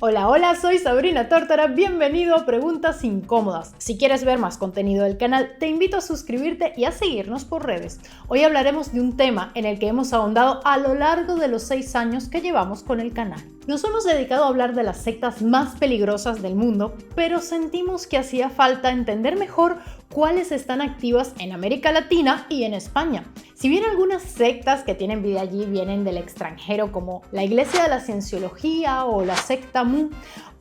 Hola, hola, soy Sabrina Tórtora, bienvenido a Preguntas Incómodas. Si quieres ver más contenido del canal, te invito a suscribirte y a seguirnos por redes. Hoy hablaremos de un tema en el que hemos ahondado a lo largo de los 6 años que llevamos con el canal. Nos hemos dedicado a hablar de las sectas más peligrosas del mundo, pero sentimos que hacía falta entender mejor cuáles están activas en América Latina y en España. Si bien algunas sectas que tienen vida allí vienen del extranjero, como la Iglesia de la Cienciología o la secta Mu,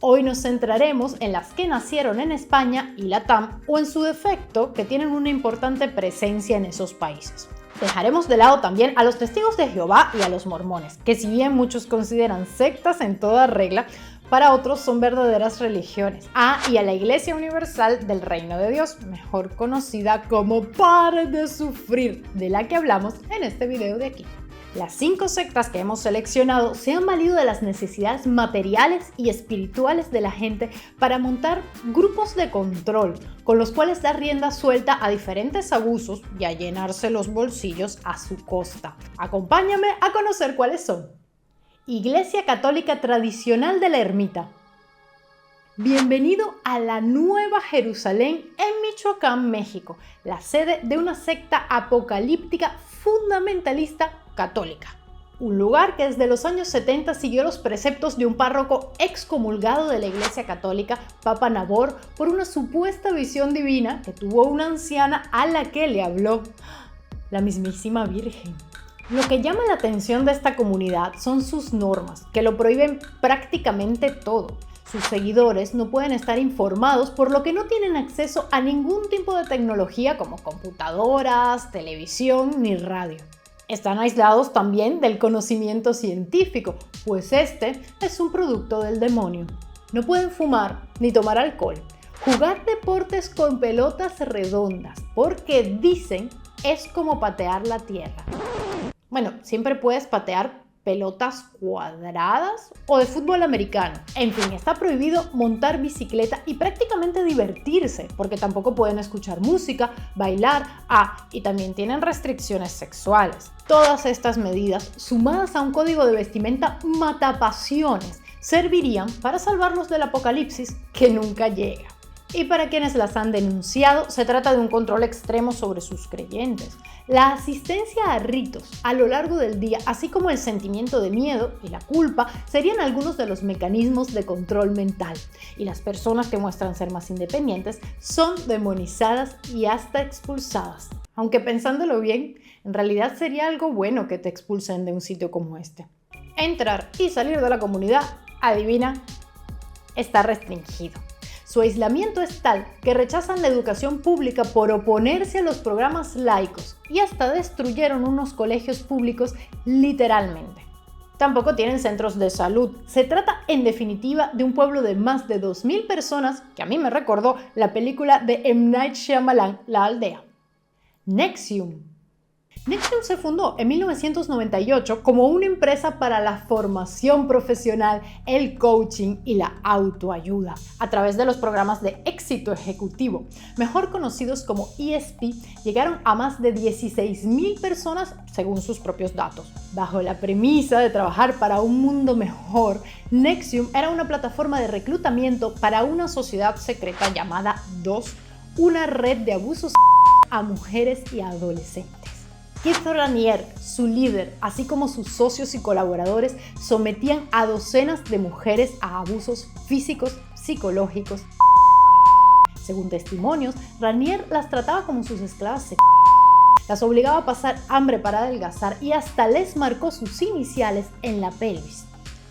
hoy nos centraremos en las que nacieron en España y Latam, o en su defecto, que tienen una importante presencia en esos países. Dejaremos de lado también a los testigos de Jehová y a los mormones, que si bien muchos consideran sectas en toda regla, para otros son verdaderas religiones. Y a la Iglesia Universal del Reino de Dios, mejor conocida como Pare de Sufrir, de la que hablamos en este video de aquí. Las 5 sectas que hemos seleccionado se han valido de las necesidades materiales y espirituales de la gente para montar grupos de control, con los cuales dar rienda suelta a diferentes abusos y a llenarse los bolsillos a su costa. Acompáñame a conocer cuáles son. Iglesia Católica Tradicional de la Ermita. Bienvenido a la Nueva Jerusalén en Michoacán, México, la sede de una secta apocalíptica fundamentalista católica. Un lugar que desde los años 70 siguió los preceptos de un párroco excomulgado de la Iglesia Católica, Papa Nabor, por una supuesta visión divina que tuvo una anciana a la que le habló la mismísima Virgen. Lo que llama la atención de esta comunidad son sus normas, que lo prohíben prácticamente todo. Sus seguidores no pueden estar informados, por lo que no tienen acceso a ningún tipo de tecnología como computadoras, televisión ni radio. Están aislados también del conocimiento científico, pues este es un producto del demonio. No pueden fumar ni tomar alcohol, jugar deportes con pelotas redondas, porque dicen es como patear la tierra. Bueno, siempre puedes patear pelotas cuadradas o de fútbol americano. En fin, está prohibido montar bicicleta y prácticamente divertirse, porque tampoco pueden escuchar música, bailar, y también tienen restricciones sexuales. Todas estas medidas, sumadas a un código de vestimenta matapasiones, servirían para salvarlos del apocalipsis que nunca llega. Y para quienes las han denunciado, se trata de un control extremo sobre sus creyentes. La asistencia a ritos a lo largo del día, así como el sentimiento de miedo y la culpa, serían algunos de los mecanismos de control mental. Y las personas que muestran ser más independientes son demonizadas y hasta expulsadas. Aunque pensándolo bien, en realidad sería algo bueno que te expulsen de un sitio como este. Entrar y salir de la comunidad, adivina, está restringido. Su aislamiento es tal que rechazan la educación pública por oponerse a los programas laicos y hasta destruyeron unos colegios públicos literalmente. Tampoco tienen centros de salud. Se trata en definitiva de un pueblo de más de 2.000 personas que a mí me recordó la película de M. Night Shyamalan, La Aldea. NXIVM. NXIVM se fundó en 1998 como una empresa para la formación profesional, el coaching y la autoayuda, a través de los programas de éxito ejecutivo, mejor conocidos como ESP. Llegaron a más de 16.000 personas según sus propios datos. Bajo la premisa de trabajar para un mundo mejor, NXIVM era una plataforma de reclutamiento para una sociedad secreta llamada DOS, una red de abusos a mujeres y adolescentes. Keith Raniere, su líder, así como sus socios y colaboradores, sometían a docenas de mujeres a abusos físicos, psicológicos. Según testimonios, Raniere las trataba como sus esclavas sexuales, las obligaba a pasar hambre para adelgazar y hasta les marcó sus iniciales en la pelvis.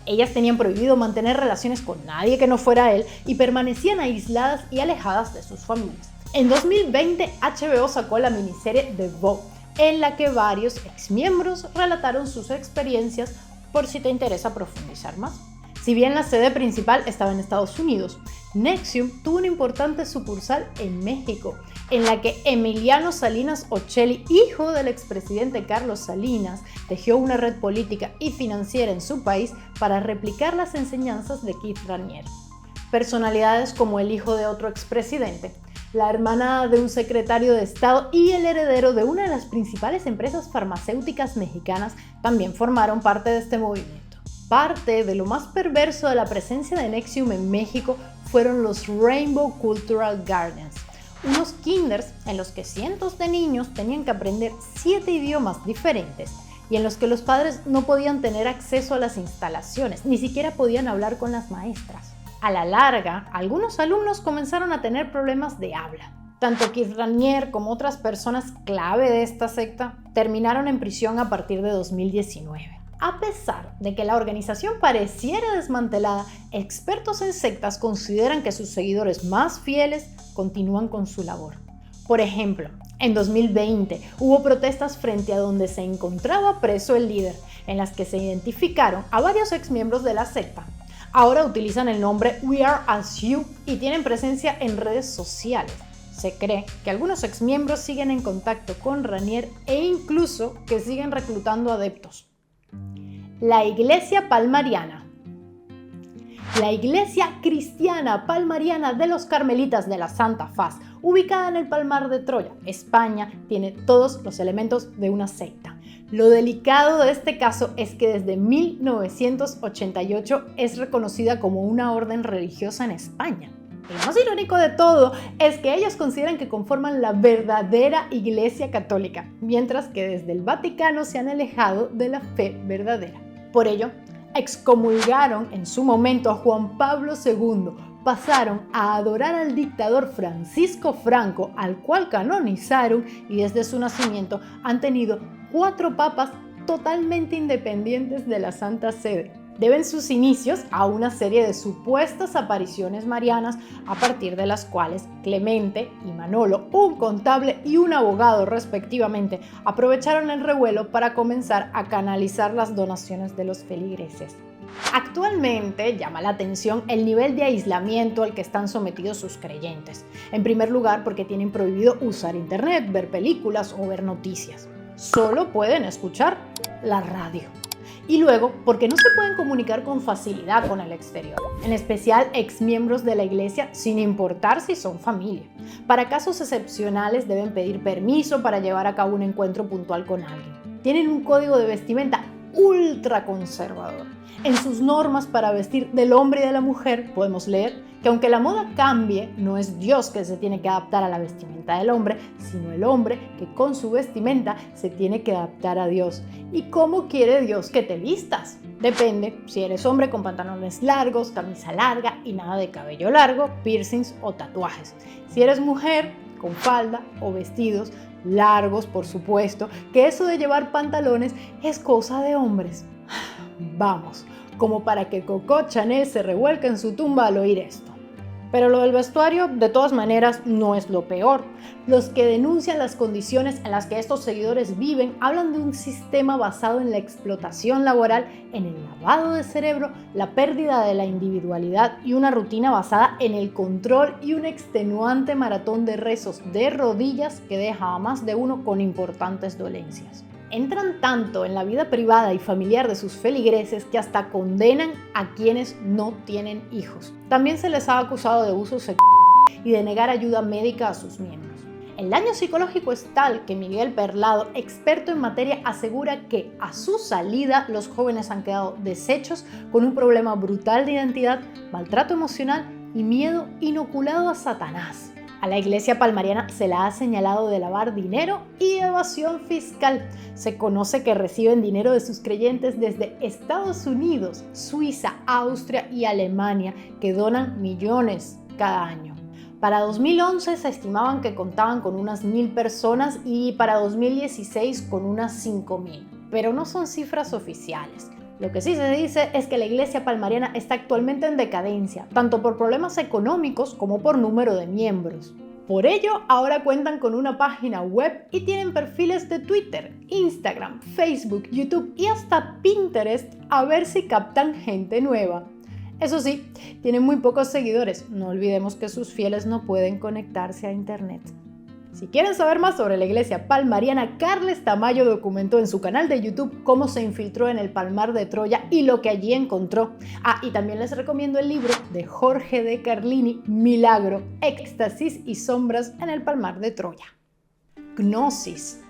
Ellas tenían prohibido mantener relaciones con nadie que no fuera él y permanecían aisladas y alejadas de sus familias. En 2020, HBO sacó la miniserie The Vow, en la que varios exmiembros relataron sus experiencias, por si te interesa profundizar más. Si bien la sede principal estaba en Estados Unidos, NXIVM tuvo una importante sucursal en México, en la que Emiliano Salinas Ocelli, hijo del expresidente Carlos Salinas, tejió una red política y financiera en su país para replicar las enseñanzas de Keith Raniere. Personalidades como el hijo de otro expresidente, la hermana de un secretario de Estado y el heredero de una de las principales empresas farmacéuticas mexicanas también formaron parte de este movimiento. Parte de lo más perverso de la presencia de NXIVM en México fueron los Rainbow Cultural Gardens, unos kinders en los que cientos de niños tenían que aprender 7 idiomas diferentes y en los que los padres no podían tener acceso a las instalaciones, ni siquiera podían hablar con las maestras. A la larga, algunos alumnos comenzaron a tener problemas de habla. Tanto Keith Raniere como otras personas clave de esta secta terminaron en prisión a partir de 2019. A pesar de que la organización pareciera desmantelada, expertos en sectas consideran que sus seguidores más fieles continúan con su labor. Por ejemplo, en 2020 hubo protestas frente a donde se encontraba preso el líder, en las que se identificaron a varios exmiembros de la secta. Ahora utilizan el nombre We Are As You y tienen presencia en redes sociales. Se cree que algunos exmiembros siguen en contacto con Raniere e incluso que siguen reclutando adeptos. La Iglesia Palmariana. La Iglesia Cristiana Palmariana de los Carmelitas de la Santa Faz, ubicada en el Palmar de Troya, España, tiene todos los elementos de una secta. Lo delicado de este caso es que desde 1988 es reconocida como una orden religiosa en España. Lo más irónico de todo es que ellos consideran que conforman la verdadera Iglesia Católica, mientras que desde el Vaticano se han alejado de la fe verdadera. Por ello, excomulgaron en su momento a Juan Pablo II, pasaron a adorar al dictador Francisco Franco, al cual canonizaron, y desde su nacimiento han tenido 4 papas totalmente independientes de la Santa Sede. Deben sus inicios a una serie de supuestas apariciones marianas, a partir de las cuales Clemente y Manolo, un contable y un abogado respectivamente, aprovecharon el revuelo para comenzar a canalizar las donaciones de los feligreses. Actualmente llama la atención el nivel de aislamiento al que están sometidos sus creyentes. En primer lugar, porque tienen prohibido usar internet, ver películas o ver noticias. Solo pueden escuchar la radio. Y luego, porque no se pueden comunicar con facilidad con el exterior, en especial exmiembros de la iglesia, sin importar si son familia. Para casos excepcionales deben pedir permiso para llevar a cabo un encuentro puntual con alguien. Tienen un código de vestimenta ultra conservador. En sus normas para vestir del hombre y de la mujer podemos leer que aunque la moda cambie, no es Dios que se tiene que adaptar a la vestimenta del hombre, sino el hombre que con su vestimenta se tiene que adaptar a Dios. ¿Y cómo quiere Dios que te vistas? Depende si eres hombre con pantalones largos, camisa larga y nada de cabello largo, piercings o tatuajes. Si eres mujer, con falda o vestidos largos, por supuesto, que eso de llevar pantalones es cosa de hombres. Vamos, como para que Coco Chanel se revuelque en su tumba al oír esto. Pero lo del vestuario, de todas maneras, no es lo peor. Los que denuncian las condiciones en las que estos seguidores viven hablan de un sistema basado en la explotación laboral, en el lavado de cerebro, la pérdida de la individualidad y una rutina basada en el control y un extenuante maratón de rezos de rodillas que deja a más de uno con importantes dolencias. Entran tanto en la vida privada y familiar de sus feligreses que hasta condenan a quienes no tienen hijos. También se les ha acusado de abuso sexual y de negar ayuda médica a sus miembros. El daño psicológico es tal que Miguel Perlado, experto en materia, asegura que a su salida los jóvenes han quedado deshechos con un problema brutal de identidad, maltrato emocional y miedo inoculado a Satanás. A la Iglesia Palmariana se la ha señalado de lavar dinero y evasión fiscal. Se conoce que reciben dinero de sus creyentes desde Estados Unidos, Suiza, Austria y Alemania, que donan millones cada año. Para 2011 se estimaban que contaban con unas 1,000 personas y para 2016 con unas 5,000, pero no son cifras oficiales. Lo que sí se dice es que la Iglesia Palmariana está actualmente en decadencia, tanto por problemas económicos como por número de miembros. Por ello, ahora cuentan con una página web y tienen perfiles de Twitter, Instagram, Facebook, YouTube y hasta Pinterest a ver si captan gente nueva. Eso sí, tienen muy pocos seguidores, no olvidemos que sus fieles no pueden conectarse a internet. Si quieren saber más sobre la Iglesia Palmariana, Carles Tamayo documentó en su canal de YouTube cómo se infiltró en el Palmar de Troya y lo que allí encontró. Y también les recomiendo el libro de Jorge de Carlini, Milagro, Éxtasis y Sombras en el Palmar de Troya. Gnosis.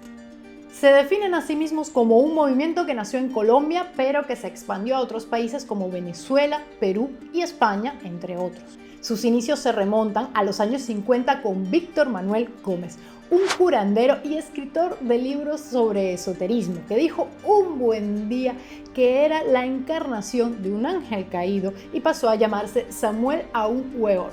Se definen a sí mismos como un movimiento que nació en Colombia, pero que se expandió a otros países como Venezuela, Perú y España, entre otros. Sus inicios se remontan a los años 50 con Víctor Manuel Gómez, un curandero y escritor de libros sobre esoterismo, que dijo un buen día que era la encarnación de un ángel caído y pasó a llamarse Samuel Aún Weor.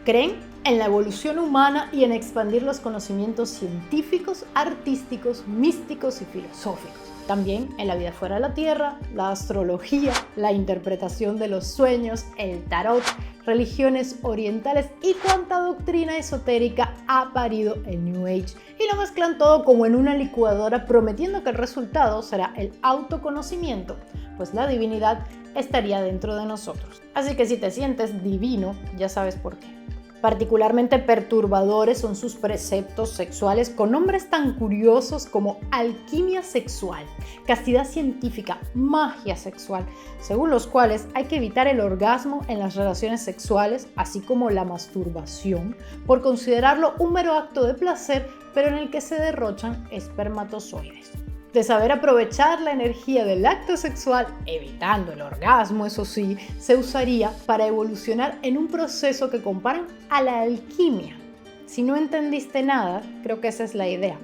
Creen en la evolución humana y en expandir los conocimientos científicos, artísticos, místicos y filosóficos. También en la vida fuera de la Tierra, la astrología, la interpretación de los sueños, el tarot, religiones orientales y cuánta doctrina esotérica ha parido el New Age. Y lo mezclan todo como en una licuadora, prometiendo que el resultado será el autoconocimiento, pues la divinidad estaría dentro de nosotros. Así que si te sientes divino, ya sabes por qué. Particularmente perturbadores son sus preceptos sexuales con nombres tan curiosos como alquimia sexual, castidad científica, magia sexual, según los cuales hay que evitar el orgasmo en las relaciones sexuales, así como la masturbación, por considerarlo un mero acto de placer, pero en el que se derrochan espermatozoides. De saber aprovechar la energía del acto sexual, evitando el orgasmo, eso sí, se usaría para evolucionar en un proceso que comparan a la alquimia. Si no entendiste nada, creo que esa es la idea.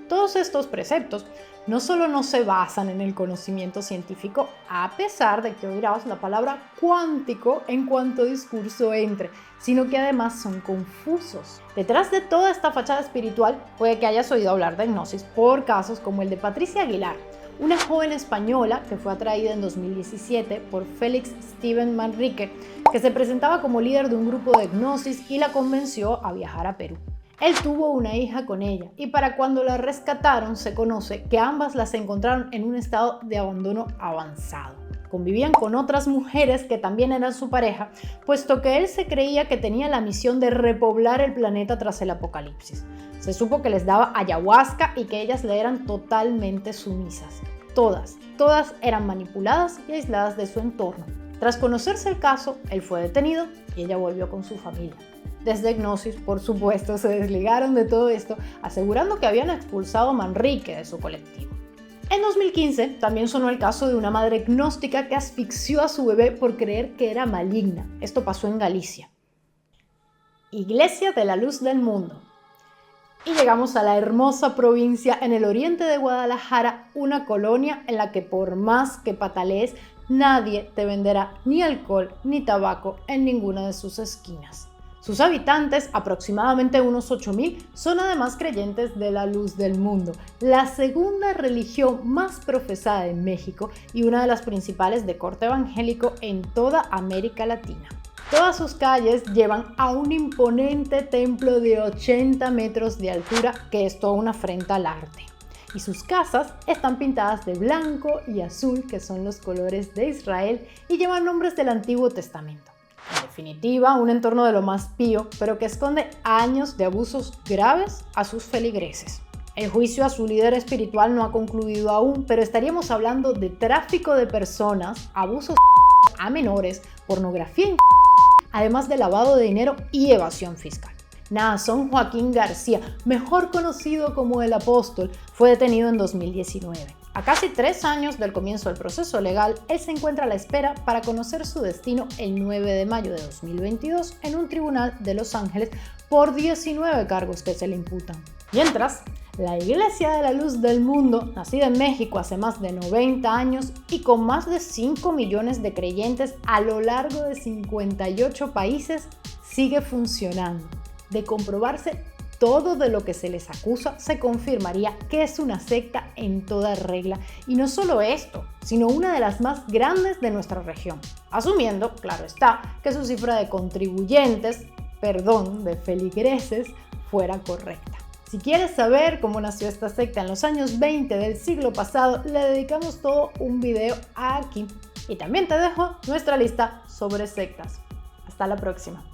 Todos estos preceptos no solo no se basan en el conocimiento científico, a pesar de que oirás la palabra cuántico en cuanto discurso entre, sino que además son confusos. Detrás de toda esta fachada espiritual puede que hayas oído hablar de hipnosis por casos como el de Patricia Aguilar, una joven española que fue atraída en 2017 por Félix Steven Manrique, que se presentaba como líder de un grupo de hipnosis y la convenció a viajar a Perú. Él tuvo una hija con ella y para cuando la rescataron se conoce que ambas las encontraron en un estado de abandono avanzado. Convivían con otras mujeres que también eran su pareja, puesto que él se creía que tenía la misión de repoblar el planeta tras el apocalipsis. Se supo que les daba ayahuasca y que ellas le eran totalmente sumisas. Todas eran manipuladas y aisladas de su entorno. Tras conocerse el caso, él fue detenido y ella volvió con su familia. Desde Hipnosis, por supuesto, se desligaron de todo esto, asegurando que habían expulsado a Manrique de su colectivo. En 2015 también sonó el caso de una madre gnóstica que asfixió a su bebé por creer que era maligna. Esto pasó en Galicia. Iglesia de la Luz del Mundo. Y llegamos a la hermosa provincia en el oriente de Guadalajara, una colonia en la que por más que patalees, nadie te venderá ni alcohol ni tabaco en ninguna de sus esquinas. Sus habitantes, aproximadamente unos 8,000, son además creyentes de la Luz del Mundo, la segunda religión más profesada en México y una de las principales de corte evangélico en toda América Latina. Todas sus calles llevan a un imponente templo de 80 metros de altura, que es toda una afrenta al arte. Y sus casas están pintadas de blanco y azul, que son los colores de Israel, y llevan nombres del Antiguo Testamento. En definitiva, un entorno de lo más pío, pero que esconde años de abusos graves a sus feligreses. El juicio a su líder espiritual no ha concluido aún, pero estaríamos hablando de tráfico de personas, abusos a menores, pornografía, además de lavado de dinero y evasión fiscal. Naasón Joaquín García, mejor conocido como el Apóstol, fue detenido en 2019. A casi 3 años del comienzo del proceso legal, él se encuentra a la espera para conocer su destino el 9 de mayo de 2022 en un tribunal de Los Ángeles por 19 cargos que se le imputan. Mientras, la Iglesia de la Luz del Mundo, nacida en México hace más de 90 años y con más de 5 millones de creyentes a lo largo de 58 países, sigue funcionando. De comprobarse todo de lo que se les acusa, se confirmaría que es una secta en toda regla. Y no solo esto, sino una de las más grandes de nuestra región. Asumiendo, claro está, que su cifra de de feligreses, fuera correcta. Si quieres saber cómo nació esta secta en los años 20 del siglo pasado, le dedicamos todo un video aquí. Y también te dejo nuestra lista sobre sectas. Hasta la próxima.